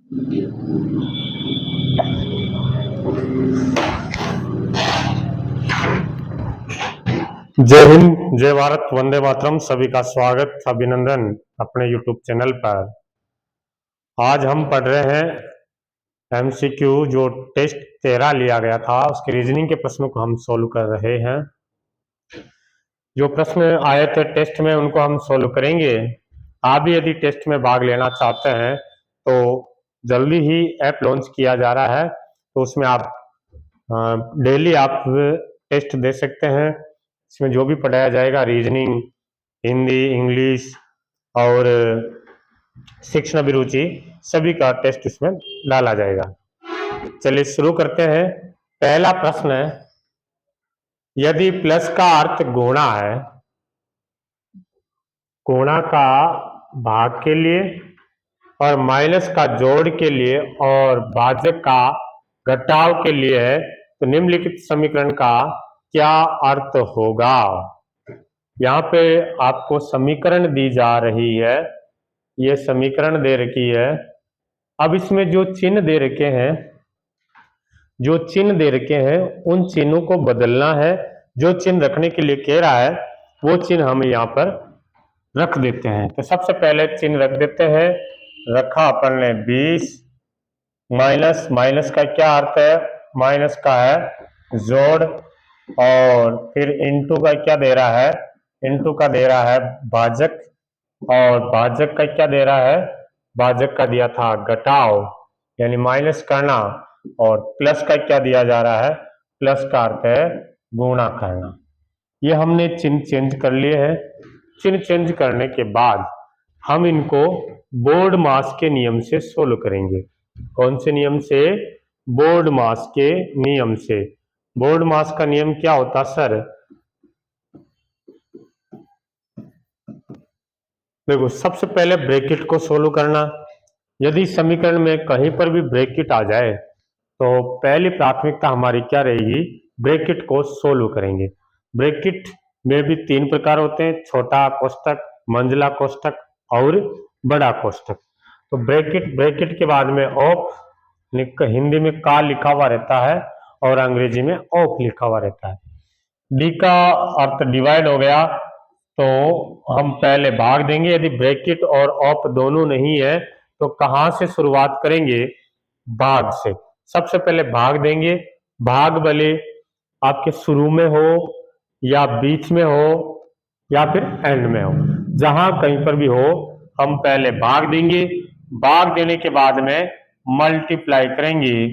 जय हिंद, जय भारत, वंदे मातरम। सभी का स्वागत, अभिनंदन अपने यूट्यूब चैनल पर। आज हम पढ़ रहे हैं एमसीक्यू, जो टेस्ट 13 लिया गया था उसके रीजनिंग के प्रश्नों को हम सोल्व कर रहे हैं। जो प्रश्न आए थे टेस्ट में उनको हम सोल्व करेंगे। आप भी यदि टेस्ट में भाग लेना चाहते हैं तो जल्दी ही ऐप लॉन्च किया जा रहा है, तो उसमें आप डेली आप टेस्ट दे सकते हैं। इसमें जो भी पढ़ाया जाएगा, रीजनिंग, हिंदी, इंग्लिश और शिक्षण अभिरुचि, सभी का टेस्ट इसमें डाला जाएगा। चलिए शुरू करते हैं। पहला प्रश्न है, यदि प्लस का अर्थ गुणा है, गुणा का भाग के लिए और माइनस का जोड़ के लिए और भाजक का घटाव के लिए है, तो निम्नलिखित समीकरण का क्या अर्थ होगा। यहाँ पे आपको समीकरण दी जा रही है, ये समीकरण दे रखी है। अब इसमें जो चिन्ह दे रखे हैं, जो चिन्ह दे रखे हैं उन चिन्हों को बदलना है। जो चिन्ह रखने के लिए कह रहा है वो चिन्ह हम यहाँ पर रख देते हैं। तो सबसे पहले चिन्ह रख देते हैं। रखा अपन ने 20, माइनस, माइनस का क्या अर्थ है, माइनस का है जोड़, और फिर इनटू का क्या दे रहा है, इनटू का दे रहा है भाजक, और भाजक का क्या दे रहा है, भाजक का दिया था घटाव यानी माइनस करना, और प्लस का क्या दिया जा रहा है, प्लस का अर्थ है गुणा करना। ये हमने चिन्ह चेंज कर लिए हैं। चिन्ह चेंज करने के बाद हम इनको बोर्ड मास के नियम से सोल्व करेंगे। कौन से नियम से? बोर्ड मास के नियम से। बोर्ड मास का नियम क्या होता सर? देखो, सबसे पहले ब्रैकेट को सोल्व करना। यदि समीकरण में कहीं पर भी ब्रैकेट आ जाए तो पहली प्राथमिकता हमारी क्या रहेगी? ब्रैकेट को सोल्व करेंगे। ब्रैकेट में भी 3 प्रकार होते हैं, छोटा कोष्ठक, मंझला कोष्ठक और बड़ा कोष्ठक। तो ब्रैकेट के बाद में ऑफ, हिंदी में का लिखा हुआ रहता है और अंग्रेजी में ऑफ लिखा हुआ रहता है। डी का अर्थ डिवाइड हो गया, तो हम पहले भाग देंगे। यदि ब्रैकेट और ऑफ दोनों नहीं है तो कहां से शुरुआत करेंगे? भाग से। सबसे पहले भाग देंगे। भाग भले आपके शुरू में हो या बीच में हो या फिर एंड में हो, जहां कहीं पर भी हो हम पहले भाग देंगे। भाग देने के बाद में मल्टीप्लाई करेंगे,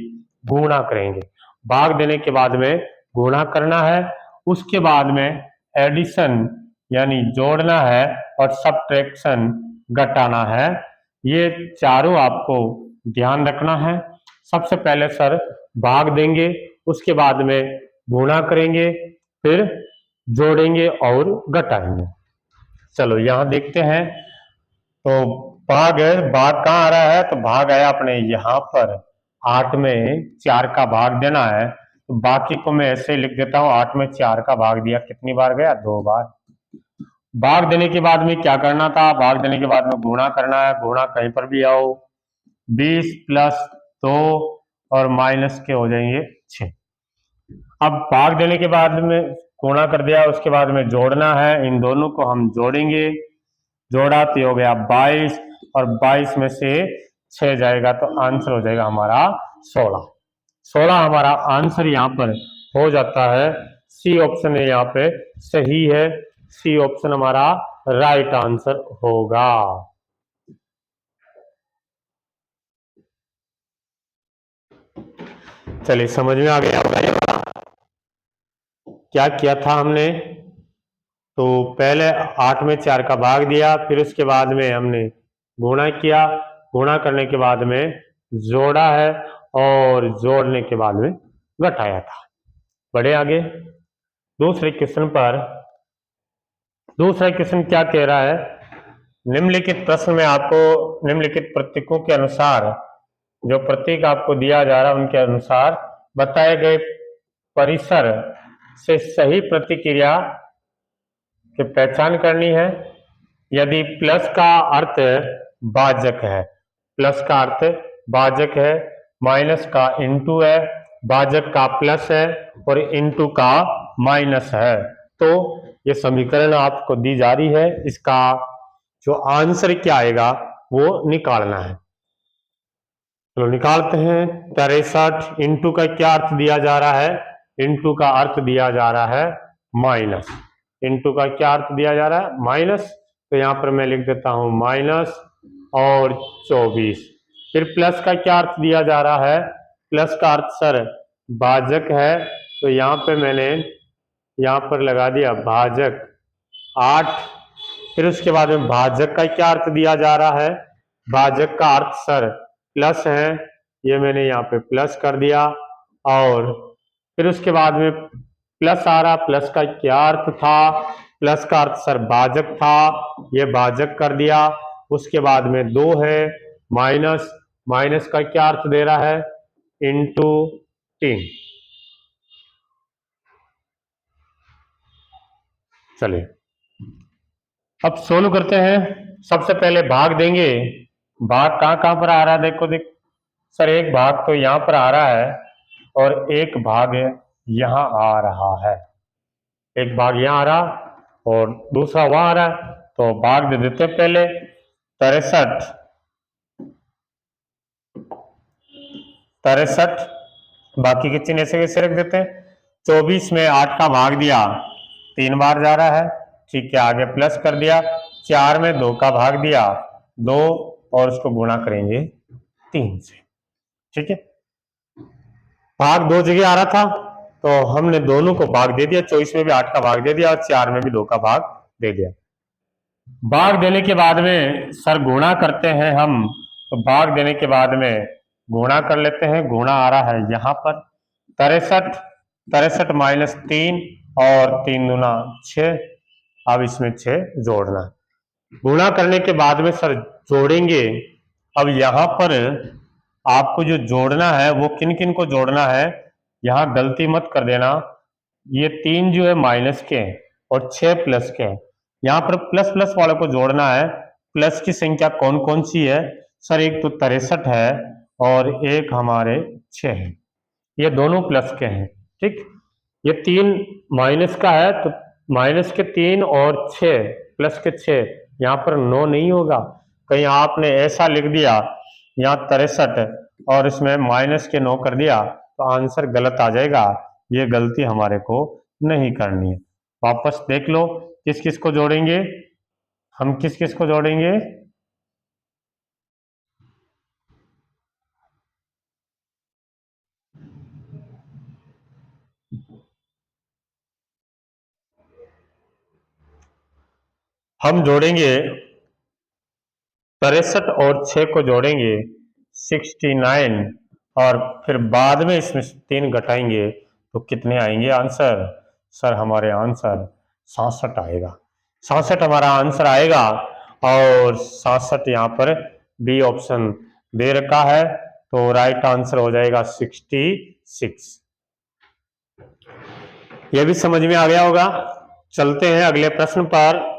गुणा करेंगे। भाग देने के बाद में गुणा करना है, उसके बाद में एडिशन यानी जोड़ना है और सब्ट्रैक्शन घटाना है। ये चारों आपको ध्यान रखना है। सबसे पहले सर भाग देंगे, उसके बाद में गुणा करेंगे, फिर जोड़ेंगे और घटाएंगे। चलो यहां देखते हैं। तो भाग कहाँ आ रहा है? तो भाग आया अपने यहाँ पर 8 में 4 का भाग देना है। तो बाकी को मैं ऐसे लिख देता हूँ, 8 में 4 का भाग दिया, कितनी बार गया? 2 बार। भाग देने के बाद में क्या करना था? भाग देने के बाद में गुणा करना है। गुणा कहीं पर भी आओ, 20 प्लस 2 और माइनस के हो जाएंगे 6। अब भाग देने के बाद में गुणा कर दिया, उसके बाद में जोड़ना है। इन दोनों को हम जोड़ेंगे। जोड़ा तो हो गया 22 और 22 में से 6 जाएगा तो आंसर हो जाएगा हमारा 16। 16 हमारा आंसर यहाँ पर हो जाता है। सी ऑप्शन है यहाँ पे सही है। सी ऑप्शन हमारा राइट आंसर होगा। चलिए समझ में आ गया होगा ये वाला क्या किया था हमने। तो पहले 8 में 4 का भाग दिया, फिर उसके बाद में हमने गुणा किया। गुणा करने के बाद में जोड़ा है और जोड़ने के बाद में घटाया था। बढ़े आगे दूसरे क्वेश्चन पर। दूसरा क्वेश्चन क्या कह रहा है? निम्नलिखित प्रश्न में आपको निम्नलिखित प्रतीकों के अनुसार, जो प्रतीक आपको दिया जा रहा है उनके अनुसार बताए गए परिसर से सही प्रतिक्रिया की पहचान करनी है। यदि प्लस का अर्थ भाजक है, प्लस का अर्थ भाजक है, माइनस का इनटू है, भाजक का प्लस है और इनटू का माइनस है। तो ये समीकरण आपको दी जा रही है, इसका जो आंसर क्या आएगा वो निकालना है। चलो निकालते हैं। 63 इंटू का क्या अर्थ दिया जा रहा है? इंटू का अर्थ दिया जा रहा है माइनस। इंटू का क्या अर्थ दिया जा रहा है? माइनस। तो यहां पर मैं लिख देता हूं माइनस और 24। फिर प्लस का क्या अर्थ दिया जा रहा है? प्लस का अर्थ सर भाजक है, तो यहां पे मैंने यहां पर लगा दिया भाजक 8। फिर उसके बाद में भाजक का क्या अर्थ दिया जा रहा है? भाजक का अर्थ सर प्लस है, ये मैंने यहाँ पे प्लस कर दिया। और फिर उसके बाद में प्लस आ रहा, प्लस का क्या अर्थ था? प्लस का अर्थ सर भाजक था, ये भाजक कर दिया। उसके बाद में 2 है, माइनस, माइनस का क्या अर्थ दे रहा है? इंटू 3। चलिए अब सोल्व करते हैं। सबसे पहले भाग देंगे। भाग कहाँ कहाँ पर आ रहा है? देखो देख सर, एक भाग तो यहाँ पर आ रहा है और एक भाग यहाँ आ रहा है। एक भाग यहाँ आ रहा और दूसरा वहां आ रहा है, तो भाग दे देते हैं पहले। 63 बाकी के चिन्ह ऐसे कैसे रख देते हैं। 24 में 8 का भाग दिया, 3 बार जा रहा है, ठीक है। आगे प्लस कर दिया। 4 में 2 का भाग दिया, 2 और उसको गुणा करेंगे 3 से, ठीक है। भाग 2 जगह आ रहा था तो हमने दोनों को भाग दे दिया। 24 में भी 8 का भाग दे दिया और 4 में भी 2 का भाग दे दिया। भाग देने के बाद में सर गुणा करते हैं हम, तो भाग देने के बाद में गुणा कर लेते हैं। गुणा आ रहा है यहाँ पर 63 माइनस 3 और 3 दूना 6। अब इसमें 6 जोड़ना है। गुणा करने के बाद में सर जोड़ेंगे। अब यहाँ पर आपको जो जोड़ना है वो किन किन को जोड़ना है, यहाँ गलती मत कर देना। ये 3 जो है माइनस के हैं और 6 प्लस के हैं। यहाँ पर प्लस प्लस वाले को जोड़ना है। प्लस की संख्या कौन कौन सी है सर? एक तो 63 है और एक हमारे 6 है, ये दोनों प्लस के हैं, ठीक। ये 3 माइनस का है तो माइनस के 3 और 6 प्लस के 6, यहाँ पर 9 नहीं होगा। कहीं आपने ऐसा लिख दिया यहाँ 63 और इसमें माइनस के 9 कर दिया तो आंसर गलत आ जाएगा। ये गलती हमारे को नहीं करनी है। वापस देख लो किस किस को जोड़ेंगे हम, किस किस को जोड़ेंगे। हम जोड़ेंगे 63 और 6 को जोड़ेंगे 69 और फिर बाद में इसमें 3 घटाएंगे तो कितने आएंगे आंसर? सर हमारे आंसर 67 आएगा। 67 हमारा आंसर आएगा और 67 यहाँ पर बी ऑप्शन दे रखा है, तो राइट आंसर हो जाएगा 66। यह भी समझ में आ गया होगा। चलते हैं अगले प्रश्न पर।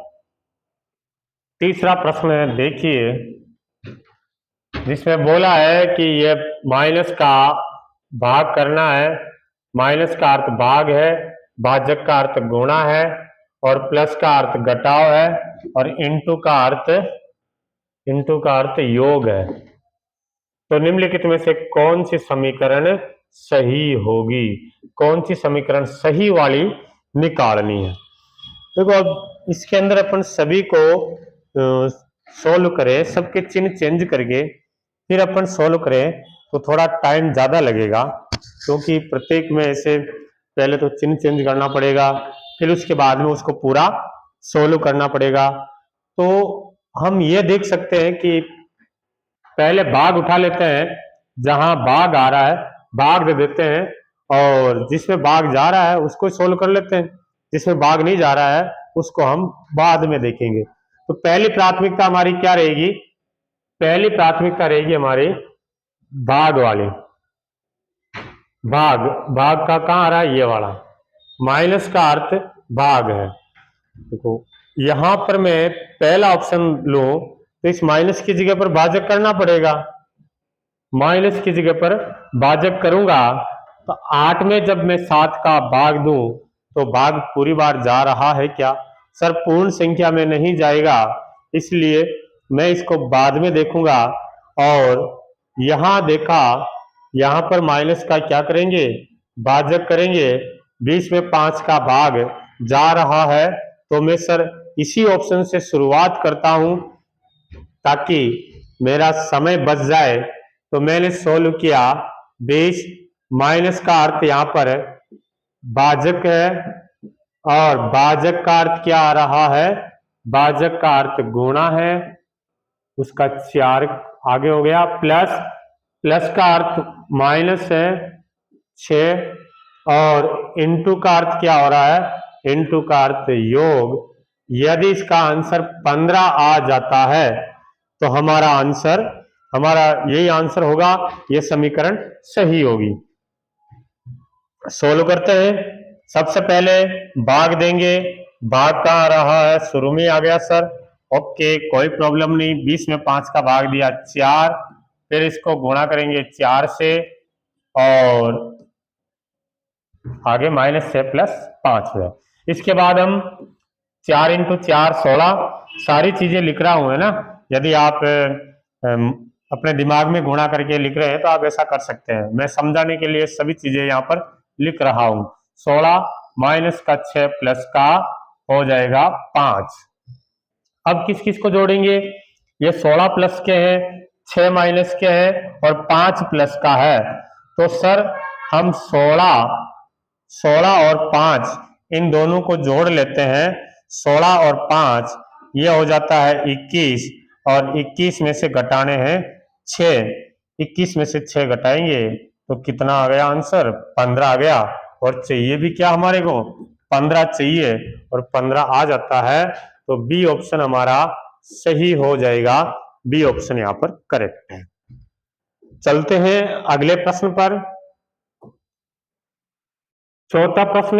तीसरा प्रश्न देखिए, जिसमें बोला है कि ये माइनस का भाग करना है। माइनस का अर्थ भाग है, भाजक का अर्थ गुणा है और प्लस का अर्थ घटाव है और इनटू का अर्थ योग है। तो निम्नलिखित में से कौन सी समीकरण सही होगी? कौन सी समीकरण सही वाली निकालनी है? देखो अब इसके अंदर अपन सभी को सोल्व करें, सबके चिन्ह चेंज करके फिर अपन सोल्व करें तो थोड़ा टाइम ज्यादा लगेगा, क्योंकि प्रत्येक में ऐसे पहले तो चिन्ह चेंज करना पड़ेगा, फिर उसके बाद में उसको पूरा सोल्व करना पड़ेगा। तो हम ये देख सकते हैं कि पहले भाग उठा लेते हैं, जहां भाग आ रहा है भाग दे देते हैं और जिसमें भाग जा रहा है उसको सोल्व कर लेते हैं, जिसमें भाग नहीं जा रहा है उसको हम बाद में देखेंगे। तो पहली प्राथमिकता हमारी क्या रहेगी? पहली प्राथमिकता रहेगी हमारी भाग वाली। भाग, भाग का कहाँ आ रहा है? ये वाला। माइनस का अर्थ भाग है। देखो यहां पर मैं पहला ऑप्शन लूं तो इस माइनस की जगह पर भाजक करना पड़ेगा। माइनस की जगह पर भाजक करूंगा तो 8 में जब मैं 7 का भाग दूं तो भाग पूरी बार जा रहा है क्या? सर पूर्ण संख्या में नहीं जाएगा, इसलिए मैं इसको बाद में देखूंगा। और यहां देखा, यहां पर माइनस का क्या करेंगे, भाजक करेंगे। 20 में 5 का भाग जा रहा है तो मैं सर इसी ऑप्शन से शुरुआत करता हूं ताकि मेरा समय बच जाए। तो मैंने सोल्व किया, 20 माइनस का अर्थ यहाँ पर भाजक है और भाजक का अर्थ क्या आ रहा है, भाजक का अर्थ गुणा है, उसका 4 आगे हो गया, प्लस प्लस का अर्थ माइनस है 6 और इनटू का अर्थ क्या हो रहा है, इनटू का अर्थ योग। यदि इसका आंसर 15 आ जाता है तो हमारा आंसर, हमारा यही आंसर होगा, यह समीकरण सही होगी। सोल्व करते हैं। सबसे पहले भाग देंगे, भाग कहाँ आ रहा है, शुरू में आ गया सर, ओके कोई प्रॉब्लम नहीं। 20 में 5 का भाग दिया 4, फिर इसको गुणा करेंगे 4 से और आगे माइनस 6 प्लस 5 है। इसके बाद हम 4 इंटू 4 16, सारी चीजें लिख रहा हूं है ना। यदि आप अपने दिमाग में गुणा करके लिख रहे हैं तो आप ऐसा कर सकते हैं, मैं समझाने के लिए सभी चीजें यहाँ पर लिख रहा हूं। 16 माइनस का 6 प्लस का हो जाएगा 5। अब किस किस को जोड़ेंगे, ये 16 प्लस के हैं, 6 माइनस के हैं और 5 प्लस का है। तो सर हम 16 और 5 इन दोनों को जोड़ लेते हैं। 16 और 5 ये हो जाता है 21 और 21 में से घटाने हैं 6, 21 में से 6 घटाएंगे तो कितना आ गया आंसर, 15 आ गया। और चाहिए भी क्या हमारे को, 15 चाहिए और 15 आ जाता है तो बी ऑप्शन हमारा सही हो जाएगा। बी ऑप्शन यहाँ पर करेक्ट है। चलते हैं अगले प्रश्न पर। चौथा प्रश्न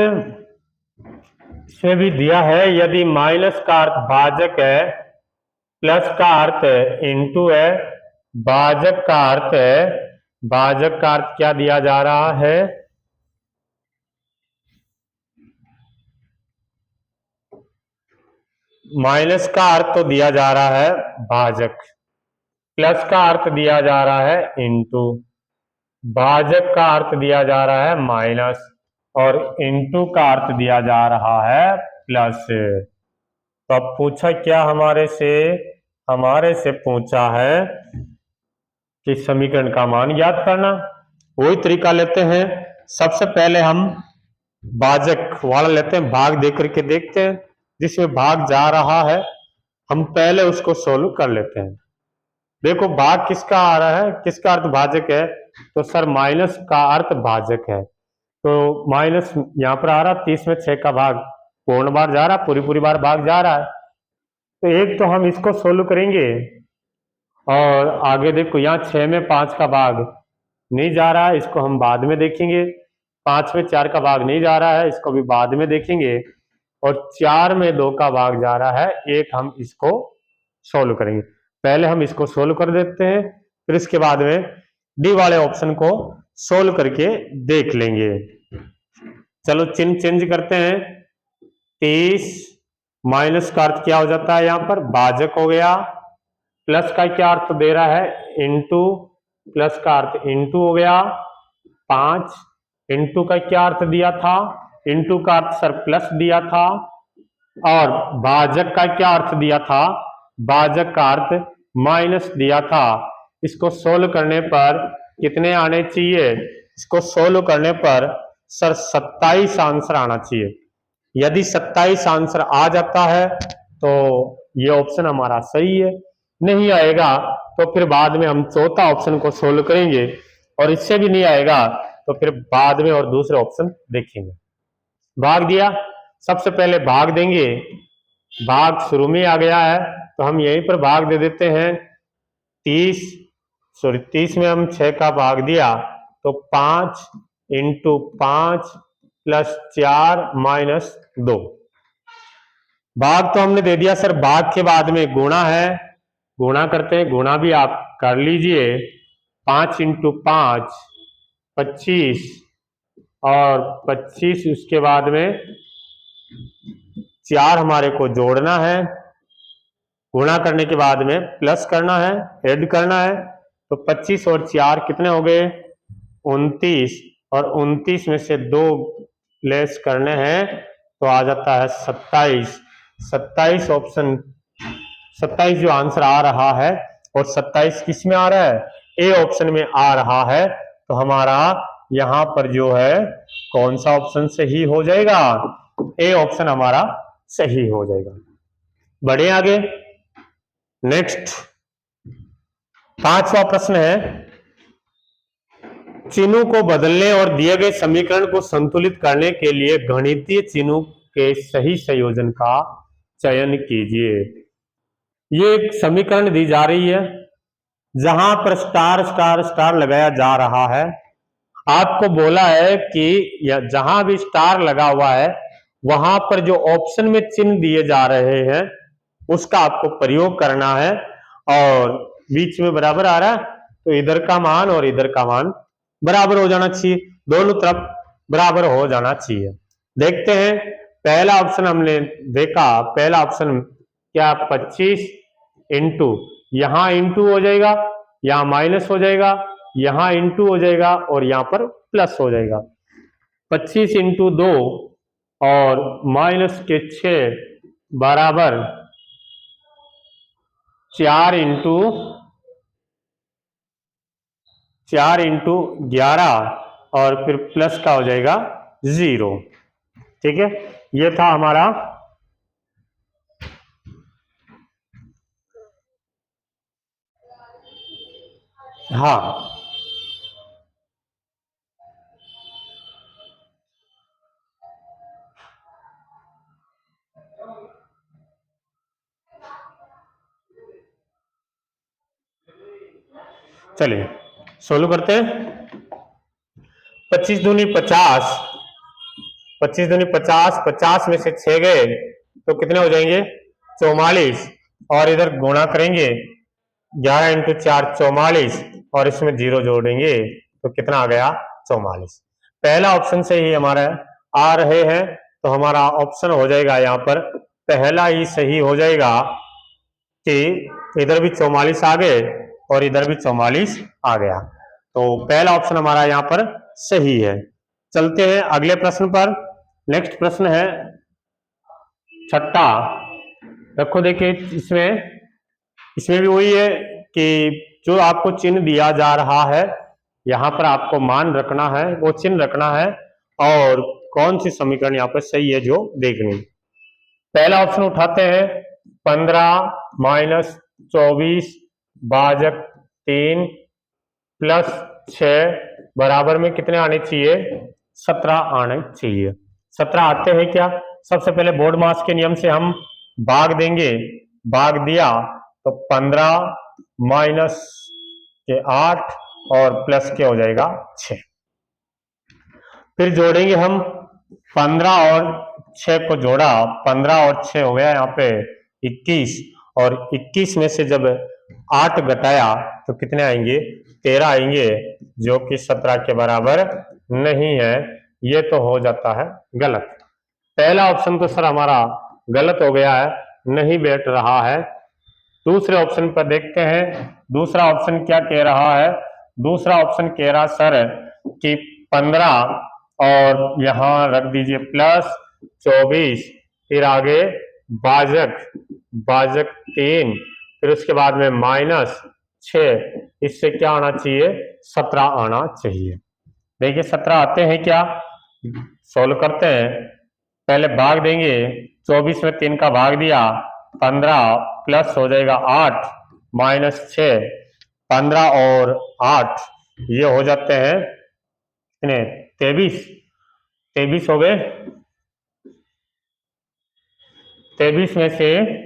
इसमें भी दिया है, यदि माइनस का अर्थ भाजक है, प्लस का अर्थ इंटू है, भाजक का अर्थ है, भाजक का अर्थ क्या दिया जा रहा है, माइनस का अर्थ तो दिया जा रहा है भाजक, प्लस का अर्थ दिया जा रहा है इंटू, भाजक का अर्थ दिया जा रहा है माइनस और इंटू का अर्थ दिया जा रहा है प्लस। तो अब पूछा क्या हमारे से पूछा है कि समीकरण का मान ज्ञात करना। वही तरीका लेते हैं, सबसे पहले हम भाजक वाला लेते हैं, भाग दे करके देखते हैं, जिसमें भाग जा रहा है हम पहले उसको सोल्व कर लेते हैं। देखो भाग किसका आ रहा है, किसका अर्थ भाजक है, तो सर माइनस का अर्थ भाजक है, तो माइनस यहाँ पर आ रहा, 30 में 6 का भाग पूर्ण बार जा रहा, पूरी बार भाग जा रहा है। तो एक तो हम इसको सोल्व करेंगे और आगे देखो यहाँ 6 में 5 का भाग नहीं जा रहा है, इसको हम बाद में देखेंगे। 5 में 4 का भाग नहीं जा रहा है, इसको भी बाद में देखेंगे। और 4 में 2 का भाग जा रहा है, एक हम इसको सोल्व करेंगे। पहले हम इसको सोल्व कर देते हैं, फिर इसके बाद में डी वाले ऑप्शन को सोल्व करके देख लेंगे। चलो चिन्ह चेंज करते हैं। 30 माइनस का अर्थ क्या हो जाता है, यहाँ पर भाजक हो गया, प्लस का क्या अर्थ दे रहा है इंटू, प्लस का अर्थ इंटू हो गया 5, इंटू का क्या अर्थ दिया था, इंटू का अर्थ सर प्लस दिया था, और भाजक का क्या अर्थ दिया था, भाजक का अर्थ माइनस दिया था। इसको सोल्व करने पर कितने आने चाहिए, इसको सोल्व करने पर सर 27 आंसर आना चाहिए। यदि 27 आंसर आ जाता है तो ये ऑप्शन हमारा सही है, नहीं आएगा तो फिर बाद में हम चौथा ऑप्शन को सोल्व करेंगे, और इससे भी नहीं आएगा तो फिर बाद में और दूसरे ऑप्शन देखेंगे। भाग दिया, सबसे पहले भाग देंगे, भाग शुरू में आ गया है तो हम यहीं पर भाग दे देते हैं। 30 में हम 6 का भाग दिया तो 5 इंटू 5 प्लस 4 माइनस 2। भाग तो हमने दे दिया सर, भाग के बाद में गुणा है, गुणा करते हैं, गुणा भी आप कर लीजिए। 5 इंटू 5 25 और 25 उसके बाद में 4 हमारे को जोड़ना है, गुणा करने के बाद में प्लस करना है, ऐड करना है। तो 25 और 4 कितने हो गए 29 और 29 में से 2 लेस करने हैं तो आ जाता है 27। 27 ऑप्शन 27 जो आंसर आ रहा है और 27 किस में आ रहा है ए ऑप्शन में आ रहा है। तो हमारा यहां पर जो है कौन सा ऑप्शन सही हो जाएगा ए ऑप्शन हमारा सही हो जाएगा। बढ़े आगे नेक्स्ट 5वां प्रश्न है चिन्हों को बदलने और दिए गए समीकरण को संतुलित करने के लिए गणितीय चिन्हों के सही संयोजन का चयन कीजिए। ये एक समीकरण दी जा रही है जहां पर स्टार स्टार स्टार लगाया जा रहा है। आपको बोला है कि जहां भी स्टार लगा हुआ है वहां पर जो ऑप्शन में चिन्ह दिए जा रहे हैं उसका आपको प्रयोग करना है और बीच में बराबर आ रहा है तो इधर का मान और इधर का मान बराबर हो जाना चाहिए, दोनों तरफ बराबर हो जाना चाहिए। देखते हैं पहला ऑप्शन हमने देखा, पहला ऑप्शन क्या 25 इंटू यहां इंटू हो जाएगा, यहां माइनस हो जाएगा, यहां इंटू हो जाएगा और यहां पर प्लस हो जाएगा। 25 इंटू 2 और माइनस के 6 बराबर 4 इंटू 11 और फिर प्लस का हो जाएगा 0। ठीक है, ये था हमारा हाँ चलिए सोल्व करते हैं। 25 दूनी 50, 25 दूनी 50, 50 में से 6 गए तो कितने हो जाएंगे 44 और इधर गुणा करेंगे 11 इंटू 4 44 और इसमें 0 जोड़ेंगे तो कितना आ गया 44। पहला ऑप्शन से ही हमारा आ रहे हैं तो हमारा ऑप्शन हो जाएगा यहाँ पर पहला ही सही हो जाएगा कि इधर भी 44 आ गए और इधर भी 44 आ गया। तो पहला ऑप्शन हमारा यहाँ पर सही है। चलते हैं अगले प्रश्न पर। नेक्स्ट प्रश्न है छठा। देखो देखिए इसमें भी वही है कि जो आपको चिन्ह दिया जा रहा है यहाँ पर आपको मान रखना है, वो चिन्ह रखना है और कौन सी समीकरण यहाँ पर सही है जो देखनी। पहला ऑप्शन उठाते हैं 15 माइनस 24 भाजक 3 प्लस 6 बराबर में कितने आने चाहिए 17 आने चाहिए। 17 आते हैं क्या, सबसे पहले बोर्ड मास के नियम से हम भाग देंगे, भाग दिया तो 15 माइनस के 8 और प्लस के हो जाएगा 6। फिर जोड़ेंगे हम 15 और 6 को जोड़ा, 15 और 6 हो गया यहाँ पे 21 और 21 में से जब 8 घटाया तो कितने आएंगे 13 आएंगे जो कि 17 के बराबर नहीं है। ये तो हो जाता है गलत। पहला ऑप्शन तो सर हमारा गलत हो गया है, नहीं बैठ रहा है। दूसरे ऑप्शन पर देखते हैं दूसरा ऑप्शन क्या कह रहा है। दूसरा ऑप्शन कह रहा सर कि 15 और यहाँ रख दीजिए प्लस 24 फिर आगे भाजक 3 फिर उसके बाद में माइनस 6, इससे क्या आना चाहिए 17 आना चाहिए। देखिए 17 आते हैं क्या, सोल्व करते हैं। पहले भाग देंगे, 24 में 3 का भाग दिया 15 प्लस हो जाएगा 8 माइनस 6, 15 और 8 ये हो जाते हैं कितने 23 हो गए। 23 में से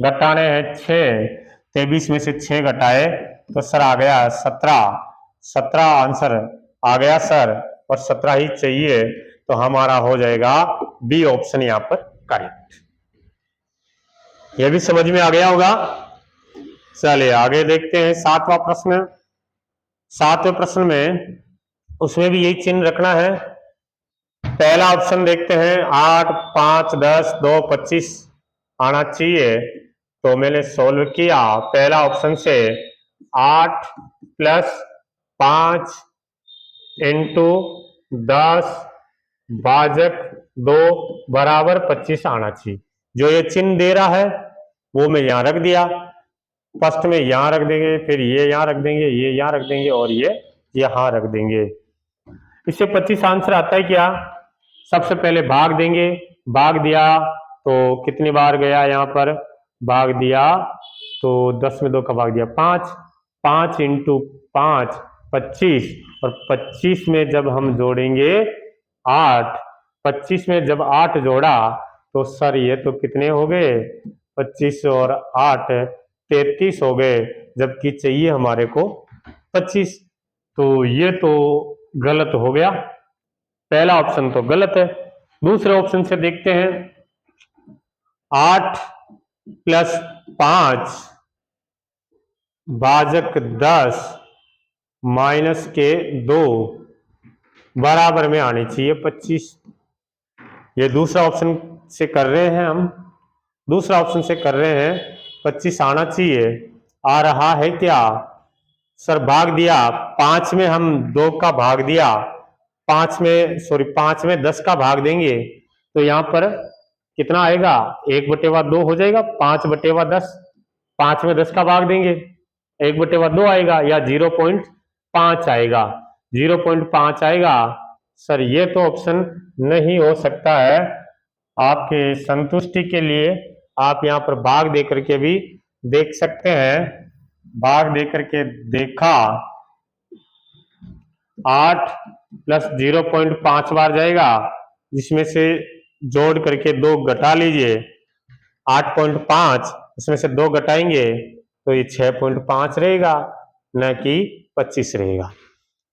घटाने हैं 6, 23 में से 6 घटाए तो सर आ गया 17 आंसर आ गया सर और 17 ही चाहिए तो हमारा हो जाएगा बी ऑप्शन यहाँ पर करेक्ट। यह भी समझ में आ गया होगा। चलिए आगे देखते हैं 7वां प्रश्न। सातवें प्रश्न में उसमें भी यही चिन्ह रखना है। पहला ऑप्शन देखते हैं 8, 5, 10, 2, 25 आना चाहिए। तो मैंने सोल्व किया पहला ऑप्शन से 8 प्लस 5 इंटू 10 भाजक 2 बराबर 25 आना चाहिए। जो ये चिन्ह दे रहा है वो मैं यहाँ रख दिया, फर्स्ट में यहाँ रख देंगे, फिर ये यहाँ रख देंगे, ये यहाँ रख देंगे और ये यहाँ रख देंगे। इससे 25 आंसर आता है क्या? सबसे पहले भाग देंगे, भाग दिया तो कितनी बार गया यहाँ पर, भाग दिया तो 10 में 2 का भाग दिया 5, 5 इंटू 5 25, और 25 में जब हम जोड़ेंगे 8, 25 में जब 8 जोड़ा तो सर ये तो कितने हो गए, 25 और 8 33 हो गए, जबकि चाहिए हमारे को 25। तो ये तो गलत हो गया, पहला ऑप्शन तो गलत है। दूसरे ऑप्शन से देखते हैं 8 प्लस 5 भाजक 10 माइनस के 2 बराबर में आनी चाहिए 25। ये दूसरा ऑप्शन से कर रहे हैं हम, दूसरा ऑप्शन से कर रहे हैं 25 आना चाहिए। आ रहा है क्या सर? भाग दिया 5 में हम 2 का भाग दिया, 5 में 10 का भाग देंगे तो यहाँ पर कितना आएगा, 1/2 हो जाएगा, 5/10, 5 में 10 का भाग देंगे 1/2 आएगा या 0.5 आएगा, 0.5 आएगा। सर ये तो ऑप्शन नहीं हो सकता है। आपके संतुष्टि के लिए आप यहाँ पर भाग दे करके भी देख सकते हैं। भाग दे करके देखा 8 प्लस 0.5 बार जाएगा, जिसमें से जोड़ करके 2 घटा लीजिए, 8.5 उसमें से 2 घटाएंगे तो ये 6.5 रहेगा, न कि 25 रहेगा।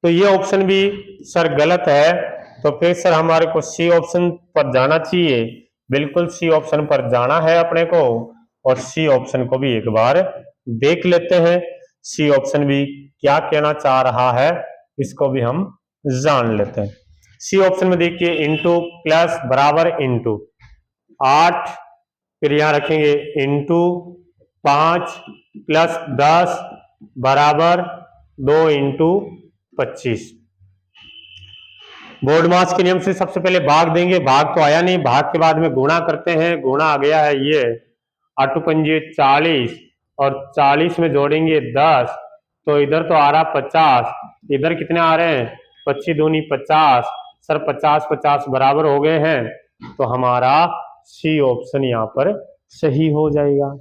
तो ये ऑप्शन भी सर गलत है। तो फिर सर हमारे को सी ऑप्शन पर जाना चाहिए, बिल्कुल सी ऑप्शन पर जाना है अपने को, और सी ऑप्शन को भी एक बार देख लेते हैं। सी ऑप्शन भी क्या कहना चाह रहा है इसको भी हम जान लेते हैं। सी ऑप्शन में देखिए इंटू प्लस बराबर इंटू 8, फिर यहां रखेंगे इंटू 5 प्लस 10 बराबर 2 इंटू 25। बोर्ड मास के नियम से सबसे पहले भाग देंगे, भाग तो आया नहीं, भाग के बाद में गुणा करते हैं, गुणा आ गया है ये 8 पंजे 40, और 40 में जोड़ेंगे 10 तो इधर तो आ रहा 50, इधर कितने आ रहे हैं 25 दूनी 50, सर 50 50 बराबर हो गए हैं, तो हमारा सी ऑप्शन यहाँ पर सही हो जाएगा।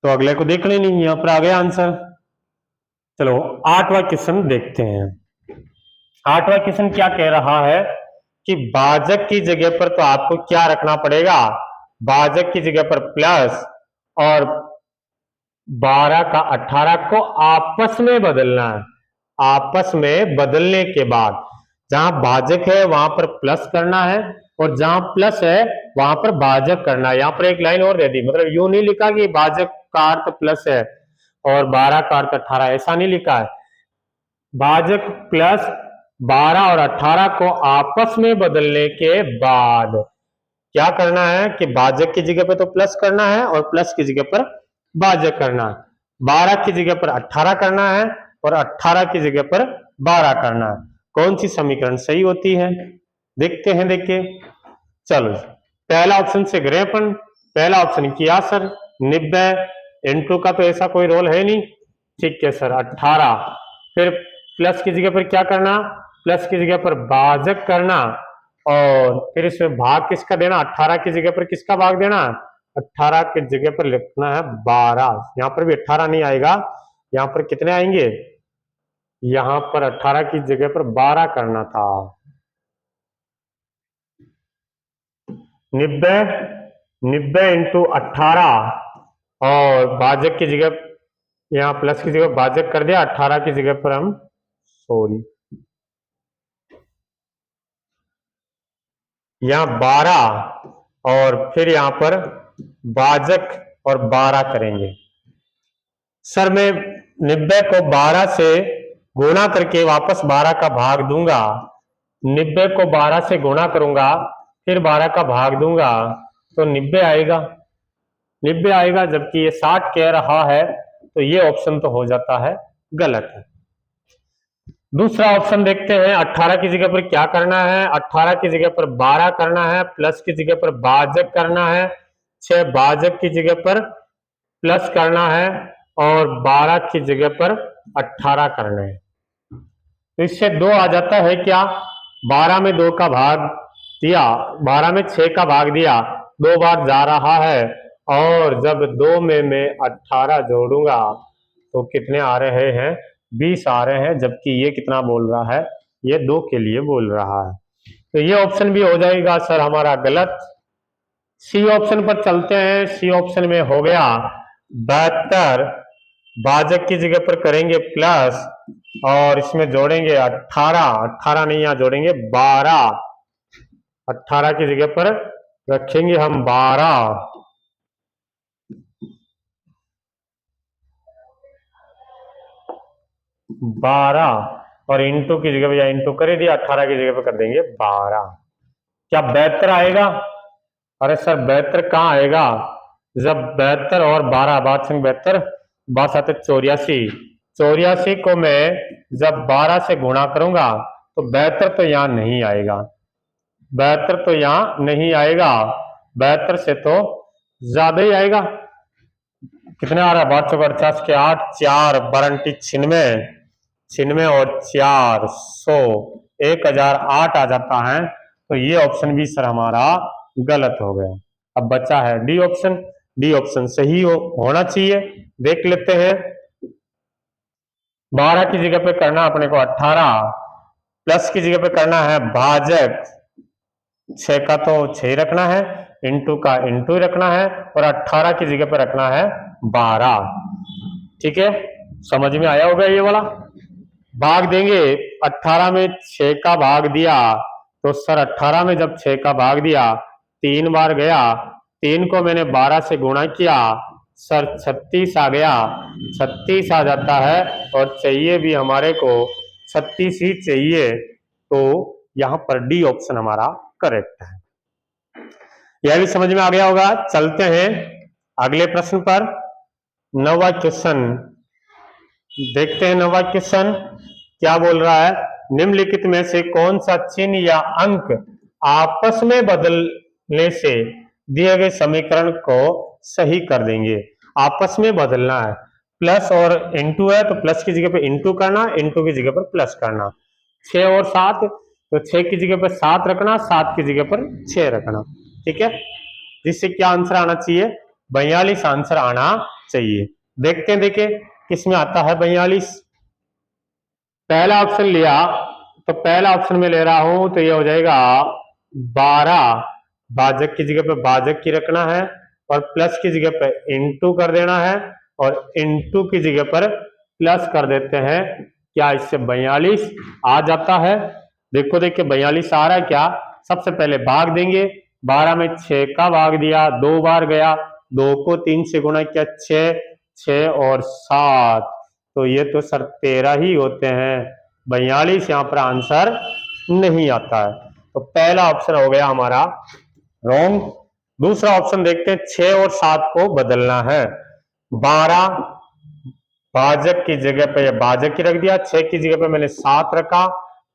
तो अगले को देख लेनी, यहाँ पर आ गया आंसर। चलो 8वां क्वेश्चन देखते हैं। 8वां क्वेश्चन क्या कह रहा है कि भाजक की जगह पर तो आपको क्या रखना पड़ेगा, भाजक की जगह पर प्लस और 12 का 18 को आपस में बदलना है। आपस में बदलने के बाद जहां भाजक है वहां पर प्लस करना है, और जहां प्लस है वहां पर भाजक करना है। यहाँ पर एक लाइन और दे दी, मतलब यूं नहीं लिखा कि भाजक का अर्थ प्लस है और 12 का अर्थ 18, ऐसा नहीं लिखा है। भाजक प्लस 12 और 18 को आपस में बदलने के बाद क्या करना है कि भाजक की जगह पर तो प्लस करना है और प्लस की जगह पर भाजक करना है। 12 की जगह पर 18 करना है और 18 की जगह पर 12 करना है। कौन सी समीकरण सही होती है देखते हैं। देखिए चलो पहला ऑप्शन से गए अपन, पहला ऑप्शन किया सर 90, इंटू का तो ऐसा कोई रोल है नहीं, ठीक है सर 18, फिर प्लस की जगह पर क्या करना, प्लस की जगह पर भाजक करना, और फिर इसमें भाग किसका देना, 18 की जगह पर किसका भाग देना, 18 की जगह पर लिखना है 12। यहाँ पर भी 18 नहीं आएगा, यहाँ पर कितने आएंगे, यहाँ पर 18 की जगह पर 12 करना था। 90 इंटू 18 और भाजक की जगह, यहाँ प्लस की जगह भाजक कर दिया, 18 की जगह पर हम यहाँ 12 और फिर यहाँ पर भाजक और 12 करेंगे। सर मैं 90 को 12 से गुणा करके वापस 12 का भाग दूंगा, 90 को 12 से गुणा करूंगा फिर 12 का भाग दूंगा तो 90 आएगा, 90 आएगा, जबकि ये 60 कह रहा है, तो ये ऑप्शन तो हो जाता है गलत है। दूसरा ऑप्शन देखते हैं, 18 की जगह पर क्या करना है, 18 की जगह पर 12 करना है, प्लस की जगह पर भाजक करना है, 6 भाजक की जगह पर प्लस करना है और 12 की जगह पर 18 करना है। तो इससे 2 आ जाता है क्या, 12 में 2 का भाग दिया, 12 में 6 का भाग दिया, 2 बार जा रहा है, और जब 2 में मैं 18 जोड़ूंगा तो कितने आ रहे हैं, 20 आ रहे हैं, जबकि ये कितना बोल रहा है, ये 2 के लिए बोल रहा है। तो ये ऑप्शन भी हो जाएगा सर हमारा गलत। सी ऑप्शन पर चलते हैं, सी ऑप्शन में हो गया 72, भाजक की जगह पर करेंगे प्लस और इसमें जोड़ेंगे 18, 18 नहीं, यहाँ जोड़ेंगे 12, 18 की जगह पर रखेंगे हम 12, और इंटू की जगह पर, या इंटू कर दिया, 18 की जगह पर कर देंगे 12। क्या 72 आएगा? अरे सर 72 कहाँ आएगा, जब 72 और 12 बात संग 72 बात आते 84, 84 को मैं जब 12 से गुणा करूंगा तो 72 तो यहाँ नहीं आएगा, 72 तो यहाँ नहीं आएगा, 72 से तो ज्यादा ही आएगा। कितने आ रहा है, 550 के 8, 4 बारंटी 96, 96 और 400, 1008 आ जाता है। तो ये ऑप्शन भी सर हमारा गलत हो गया। अब बचा है डी ऑप्शन, डी ऑप्शन सही होना चाहिए। देख लेते हैं, 12 की जगह पे करना अपने को 18, प्लस की जगह पे करना है भाजक, 6 का तो 6 रखना है, इंटू का इंटू रखना है, और 18 की जगह पे रखना है 12। ठीक है, समझ में आया होगा ये वाला। भाग देंगे, 18 में 6 का भाग दिया तो सर 18 में जब 6 का भाग दिया 3 बार गया, 3 को मैंने 12 से गुणा किया, सर 36 आ गया, 36 आ जाता है, और चाहिए भी हमारे को 36 ही चाहिए। तो यहां पर डी ऑप्शन हमारा करेक्ट है। यह भी समझ में आ गया होगा। चलते हैं अगले प्रश्न पर। 9वां क्वेश्चन देखते हैं। 9वां क्वेश्चन क्या बोल रहा है, निम्नलिखित में से कौन सा चिन्ह या अंक आपस में बदलने से दिए गए समीकरण को सही कर देंगे। आपस में बदलना है, प्लस और इंटू है तो प्लस की जगह पे इंटू करना, इंटू की जगह पर प्लस करना। 6 और 7 तो 6 की जगह पर 7 रखना, 7 की जगह पर 6 रखना। ठीक है, जिससे क्या आंसर आना चाहिए, 42 आंसर आना चाहिए। देखते हैं, देखे किसमें आता है 42। पहला ऑप्शन लिया तो पहला ऑप्शन में ले रहा हूं तो ये हो जाएगा 12, भाजक की जगह पे भाजक की रखना है और प्लस की जगह पे इंटू कर देना है, और इंटू की जगह पर प्लस कर देते हैं। क्या इससे 42 आ जाता है? देखो देखिए 42 आ रहा है क्या। सबसे पहले भाग देंगे, 12 में 6 का भाग दिया, 2 बार गया, 2 को 3 से गुणा किया, 6, 6 और 7, तो ये तो सर 13 ही होते हैं। 42 यहाँ पर आंसर नहीं आता है। तो पहला ऑप्शन हो गया हमारा रॉन्ग। दूसरा ऑप्शन देखते हैं, 6 और 7 को बदलना है। 12 भाजक की जगह पे या भाजक की रख दिया, 6 की जगह पे मैंने 7 रखा,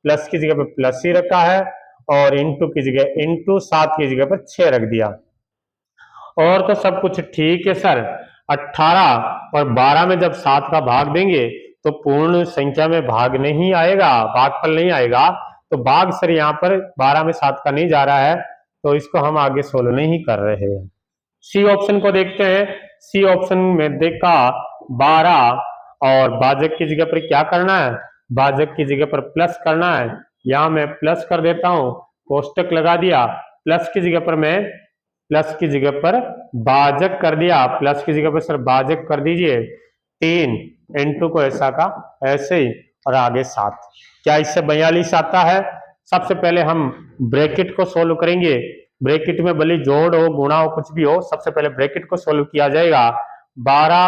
प्लस की जगह पे प्लस ही रखा है, और इंटू की जगह इंटू, 7 की जगह पर 6 रख दिया। और तो सब कुछ ठीक है सर। 18 और 12 में जब 7 का भाग देंगे तो पूर्ण संख्या में भाग नहीं आएगा, भागफल नहीं आएगा, तो भाग सर यहाँ पर 12 में 7 का नहीं जा रहा है, तो इसको हम आगे सोल्व नहीं कर रहे हैं। सी ऑप्शन को देखते हैं। सी ऑप्शन में देखा 12 और भाजक की जगह पर क्या करना है, भाजक की जगह पर प्लस करना है। यहाँ मैं प्लस कर देता हूं, कोष्टक लगा दिया, प्लस की जगह पर मैं प्लस की जगह पर भाजक कर दिया, प्लस की जगह पर सर भाजक कर दीजिए, 3 इंटू को ऐसा का ऐसे ही, और आगे 7। क्या इससे 42 आता है? सबसे पहले हम ब्रैकेट को सोल्व करेंगे। ब्रैकेट में भले जोड़ हो, गुणा हो, कुछ भी हो, सबसे पहले ब्रैकेट को सोल्व किया जाएगा। 12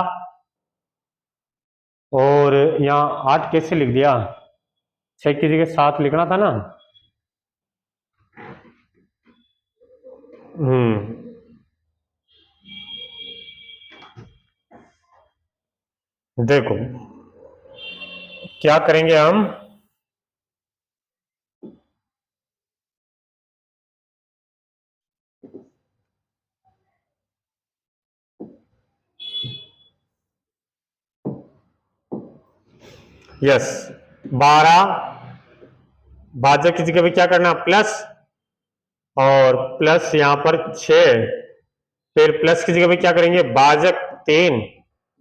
और यहाँ 8 कैसे लिख दिया, 6 की जगह 7 लिखना था ना। देखो क्या करेंगे हम, यस 12 भाजक की जगह पे क्या करना प्लस, और प्लस यहाँ पर 6, फिर प्लस की जगह पे क्या करेंगे भाजक 3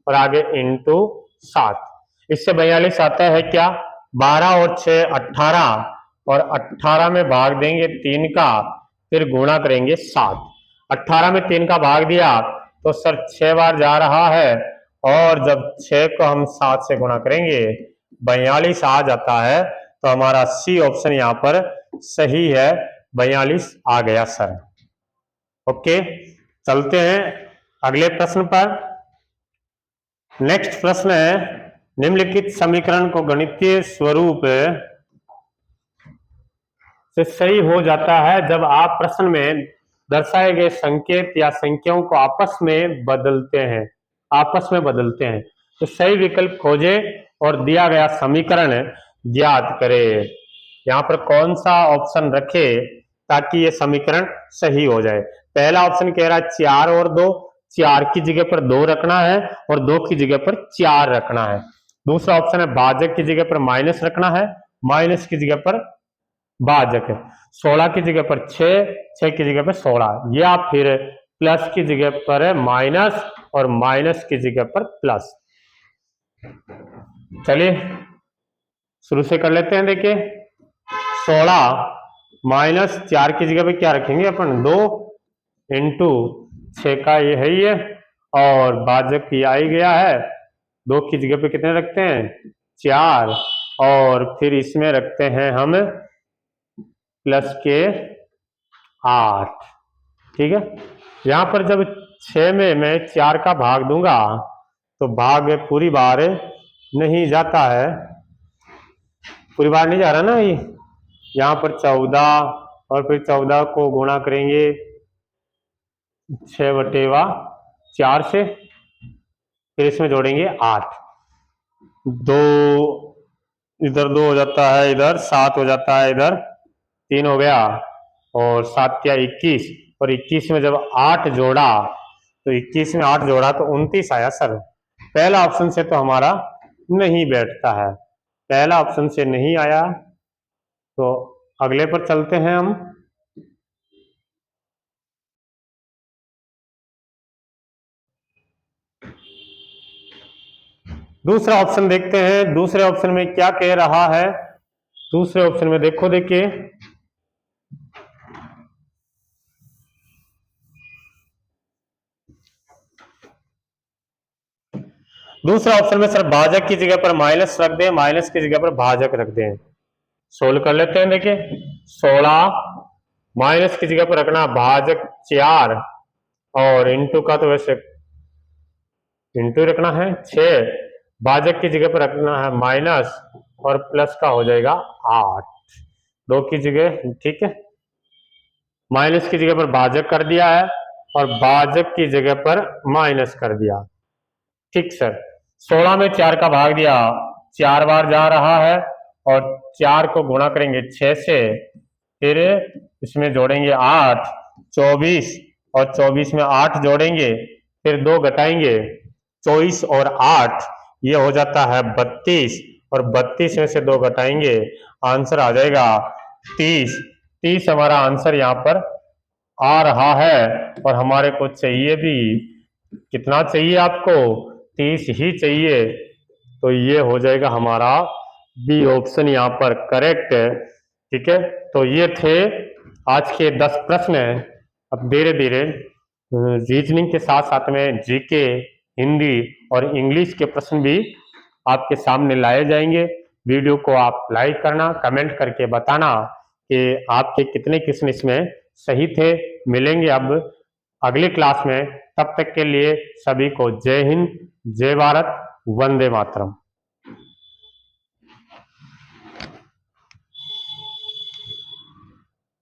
और आगे इंटू 7। इससे 42 आता है क्या, 12 और 6 18, और 18 में भाग देंगे 3 का, फिर गुणा करेंगे 7। 18 में 3 का भाग दिया तो सर 6 बार जा रहा है, और जब 6 को हम 7 से गुणा करेंगे 42 आ जाता है। तो हमारा सी ऑप्शन यहाँ पर सही है, 42 आ गया सर। ओके, चलते हैं अगले प्रश्न पर। नेक्स्ट प्रश्न है, निम्नलिखित समीकरण को गणितीय स्वरूप से सही हो जाता है जब आप प्रश्न में दर्शाए गए संकेत या संख्याओं को आपस में बदलते हैं। तो सही विकल्प खोजे और दिया गया समीकरण ज्ञात करें। यहाँ पर कौन सा ऑप्शन रखे ताकि ये समीकरण सही हो जाए। पहला ऑप्शन कह रहा है 4 और 2, 4 की जगह पर 2 रखना है और 2 की जगह पर 4 रखना है। दूसरा ऑप्शन है भाजक की जगह पर माइनस रखना है, माइनस की जगह पर भाजक है। 16 की जगह पर 6, 6 की जगह पर 16, या फिर प्लस की जगह पर माइनस और माइनस की जगह पर प्लस। चलिए शुरू से कर लेते हैं। देखिए 16 माइनस 4 की जगह पे क्या रखेंगे अपन 2 इंटू 6 का ये है ये, और भाजक ये आ ही गया है। 2 की जगह पे कितने रखते हैं 4, और फिर इसमें रखते हैं हम प्लस के 8। ठीक है, यहाँ पर जब 6 में मैं 4 का भाग दूंगा तो भाग पूरी बार नहीं जाता है, पूरी बार नहीं जा रहा ना। ये यहाँ पर 14 और फिर 14 को गुणा करेंगे 6/4 से, फिर इसमें जोड़ेंगे 8, 2 इधर 2 हो जाता है, इधर 7 हो जाता है, इधर 3 हो गया, और 7 या 21, और 21 में जब 8 जोड़ा तो 21 में 8 जोड़ा तो 29 आया सर। पहला ऑप्शन से तो हमारा नहीं बैठता है, पहला ऑप्शन से नहीं आया। तो अगले पर चलते हैं हम। दूसरा ऑप्शन देखते हैं, दूसरे ऑप्शन में क्या कह रहा है। दूसरे ऑप्शन में देखो, देखिए दूसरा ऑप्शन में सर भाजक की जगह पर माइनस रख दें, माइनस की जगह पर भाजक रख दें। सोल्व कर लेते हैं। देखिए 16 माइनस की जगह पर रखना भाजक 4, और इंटू का तो वैसे इंटू रखना है 6, भाजक की जगह पर रखना है माइनस, और प्लस का हो जाएगा 8, 2 की जगह। ठीक है, माइनस की जगह पर भाजक कर दिया है और भाजक की जगह पर माइनस कर दिया। ठीक सर, 16 में 4 का भाग दिया, 4 बार जा रहा है, और 4 को गुणा करेंगे 6 से, फिर इसमें जोड़ेंगे 8, 24, और 24 में 8 जोड़ेंगे, फिर 2 घटाएंगे 24 और 8, ये हो जाता है 32, और 32 में से 2 घटाएंगे आंसर आ जाएगा 30। 30 हमारा आंसर यहाँ पर आ रहा है, और हमारे को चाहिए भी कितना चाहिए आपको 30 ही चाहिए। तो ये हो जाएगा हमारा बी ऑप्शन यहाँ पर करेक्ट है। ठीक है, तो ये थे आज के 10 प्रश्न। अब धीरे धीरे रीजनिंग के साथ साथ में जीके, हिंदी और इंग्लिश के प्रश्न भी आपके सामने लाए जाएंगे। वीडियो को आप लाइक करना, कमेंट करके बताना कि आपके कितने क्वेश्चन इसमें सही थे। मिलेंगे अब अगली क्लास में, तब तक के लिए सभी को जय हिंद, जय भारत, वंदे मातरम।